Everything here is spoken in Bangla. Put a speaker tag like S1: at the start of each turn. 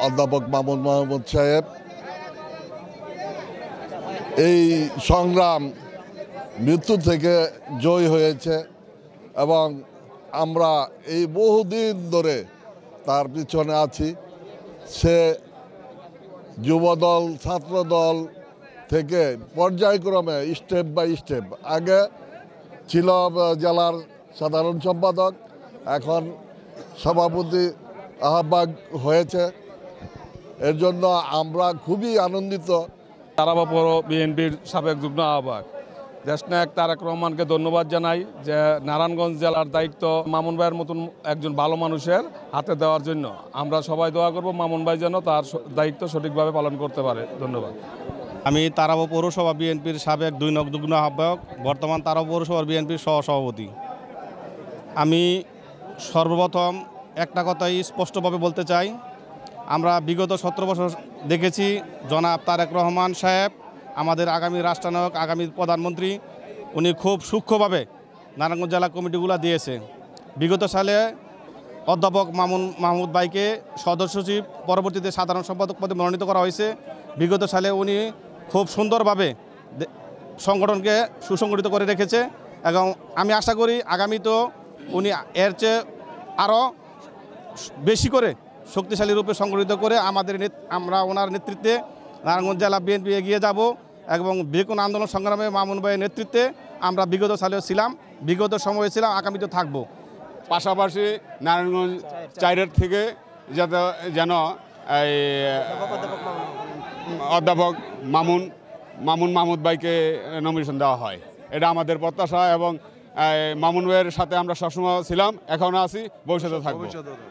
S1: অধ্যাপক মামুন মাহমুদ সাহেব এই সংগ্রাম মৃত্যু থেকে জয় হয়েছে এবং আমরা এই বহুদিন ধরে তার পিছনে আছি। সে যুবদল ছাত্রদল থেকে পর্যায়ক্রমে স্টেপ বাই স্টেপ আগে ছিল জেলার সাধারণ সম্পাদক, এখন সভাপতি আহ্বায়ক হয়েছে। এর জন্য আমরা খুবই আনন্দিত।
S2: তারাবাপুর বিএনপির সাবেক যুগ্ম আহ্বায়ক দেশনায়ক তারেক রহমানকে ধন্যবাদ জানাই যে নারায়ণগঞ্জ জেলার দায়িত্ব মামুন ভাইয়ের মতন একজন ভালো মানুষের হাতে দেওয়ার জন্য। আমরা সবাই দোয়া করব মামুন ভাই যেন তার দায়িত্ব সঠিকভাবে পালন করতে পারে। ধন্যবাদ।
S3: আমি তারাব পৌরসভা বিএনপির সাবেক 2 নং যুগ্ম আহ্বায়ক, বর্তমান তারাব পৌরসভা বিএনপির সহসভাপতি। আমি সর্বপ্রথম একটা কথাই স্পষ্টভাবে বলতে চাই, আমরা বিগত 17 বছর দেখেছি জনাব তারেক রহমান সাহেব আমাদের আগামী রাষ্ট্রনায়ক, আগামী প্রধানমন্ত্রী, উনি খুব সূক্ষ্মভাবে নারায়ণগঞ্জ জেলা কমিটিগুলো দিয়েছে। বিগত সালে অধ্যাপক মামুন মাহমুদ ভাইকে সদস্য সচিব, পরবর্তীতে সাধারণ সম্পাদক পদে মনোনীত করা হয়েছে। বিগত সালে উনি খুব সুন্দরভাবে সংগঠনকে সুসংগঠিত করে রেখেছে এবং আমি আশা করি আগামীতেও উনি এর চেয়ে আরও বেশি করে শক্তিশালী রূপে সংগঠিত করে আমরা ওনার নেতৃত্বে নারায়ণগঞ্জ জেলা বিএনপি এগিয়ে যাব এবং যে কোনো আন্দোলন সংগ্রামে মামুন ভাইয়ের নেতৃত্বে আমরা বিগত সালেও ছিলাম, বিগত সময়ে ছিলাম, আগামীতে থাকব।
S4: পাশাপাশি নারায়ণগঞ্জ চাইরের থেকে যেন এই অধ্যাপক মামুন মাহমুদ ভাইকে নমিনেশন দেওয়া হয়, এটা আমাদের প্রত্যাশা এবং মামুন ভাইয়ের সাথে আমরা সবসময় ছিলাম, এখনও আছি, ভবিষ্যতে থাকবো।